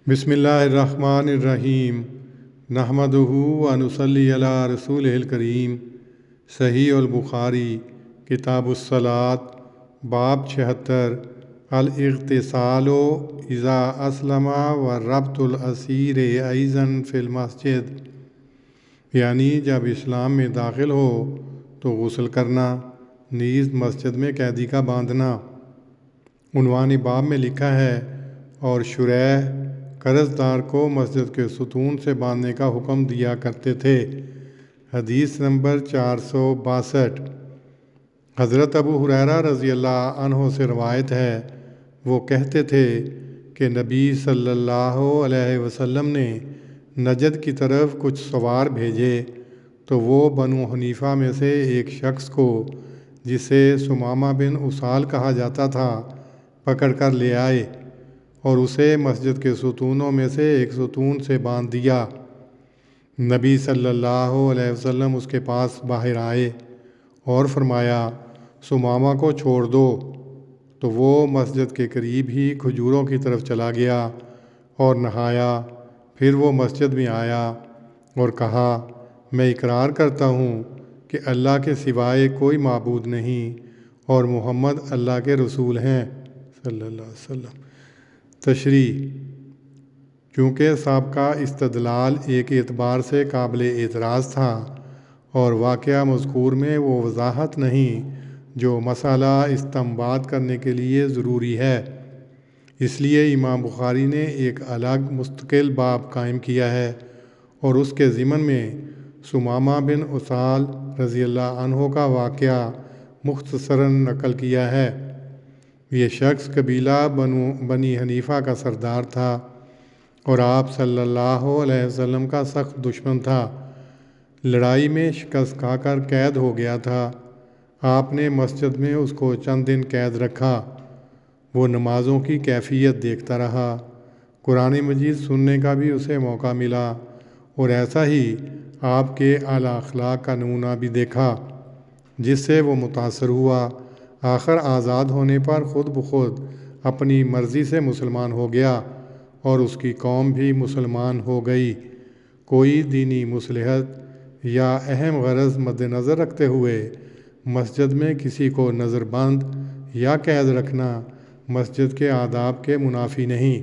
بسم اللہ الرحمن الرحیم نحمدہ و نصلی علی رسول الکریم۔ صحیح البخاری کتاب الصلاۃ باب 76 الاغتسال اذا اسلم و ربط الاسیر ایضا فی المسجد، یعنی جب اسلام میں داخل ہو تو غسل کرنا، نیز مسجد میں قیدی کا باندھنا۔ عنوان باب میں لکھا ہے اور شریح قرض دار کو مسجد کے ستون سے باندھنے کا حکم دیا کرتے تھے۔ حدیث نمبر 462۔ حضرت ابو ہریرہ رضی اللہ عنہ سے روایت ہے، وہ کہتے تھے کہ نبی صلی اللہ علیہ وسلم نے نجد کی طرف کچھ سوار بھیجے تو وہ بنو حنیفہ میں سے ایک شخص کو، جسے ثمامہ بن اسال کہا جاتا تھا، پکڑ کر لے آئے اور اسے مسجد کے ستونوں میں سے ایک ستون سے باندھ دیا۔ نبی صلی اللہ علیہ وسلم اس کے پاس باہر آئے اور فرمایا، ثمامہ کو چھوڑ دو، تو وہ مسجد کے قریب ہی کھجوروں کی طرف چلا گیا اور نہایا۔ پھر وہ مسجد میں آیا اور کہا، میں اقرار کرتا ہوں کہ اللہ کے سوائے کوئی معبود نہیں اور محمد اللہ کے رسول ہیں صلی اللہ علیہ وسلم۔ تشریح: چونکہ سابقہ استدلال ایک اعتبار سے قابل اعتراض تھا اور واقعہ مذکور میں وہ وضاحت نہیں جو مسئلہ استنباط کرنے کے لیے ضروری ہے، اس لیے امام بخاری نے ایک الگ مستقل باب قائم کیا ہے اور اس کے ضمن میں ثمامہ بن اسال رضی اللہ عنہ کا واقعہ مختصراً نقل کیا ہے۔ یہ شخص قبیلہ بنی حنیفہ کا سردار تھا اور آپ صلی اللہ علیہ وسلم کا سخت دشمن تھا۔ لڑائی میں شکست کھا کر قید ہو گیا تھا۔ آپ نے مسجد میں اس کو چند دن قید رکھا۔ وہ نمازوں کی کیفیت دیکھتا رہا، قرآن مجید سننے کا بھی اسے موقع ملا اور ایسا ہی آپ کے اعلیٰ اخلاق کا نمونہ بھی دیکھا، جس سے وہ متاثر ہوا۔ آخر آزاد ہونے پر خود بخود اپنی مرضی سے مسلمان ہو گیا اور اس کی قوم بھی مسلمان ہو گئی۔ کوئی دینی مصلحت یا اہم غرض مد نظر رکھتے ہوئے مسجد میں کسی کو نظر بند یا قید رکھنا مسجد کے آداب کے منافی نہیں۔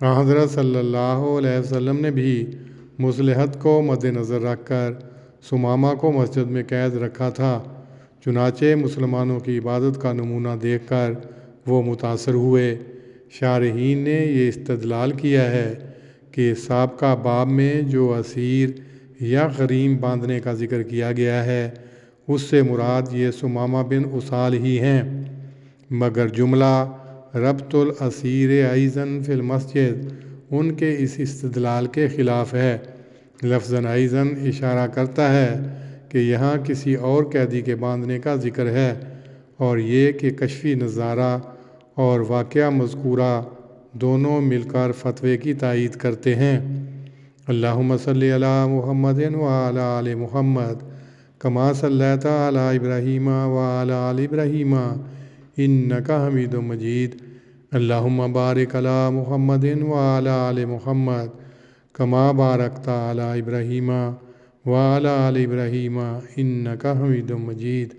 حضرت صلی اللہ علیہ وسلم نے بھی مصلحت کو مد نظر رکھ کر ثمامہ کو مسجد میں قید رکھا تھا، چنانچہ مسلمانوں کی عبادت کا نمونہ دیکھ کر وہ متاثر ہوئے۔ شارحین نے یہ استدلال کیا ہے کہ سابقہ باب میں جو اسیر یا غریم باندھنے کا ذکر کیا گیا ہے، اس سے مراد یہ ثمامہ بن اسال ہی ہیں، مگر جملہ ربط الاسیر ایضا فی المسجد ان کے اس استدلال کے خلاف ہے۔ لفظاً ایضا اشارہ کرتا ہے کہ یہاں کسی اور قیدی کے باندھنے کا ذکر ہے، اور یہ کہ کشفی نظارہ اور واقعہ مذکورہ دونوں مل کر فتوے کی تائید کرتے ہیں۔ اللہم صلی علی محمد وعلی آل محمد کما صلیت علی ابراہیم وعلی آل ابراہیم انک حمید مجید۔ اللہم بارک علی محمد وعلی آل محمد کما بارکت علی ابراہیم وعلی آل ابراہیم انک حمید مجید۔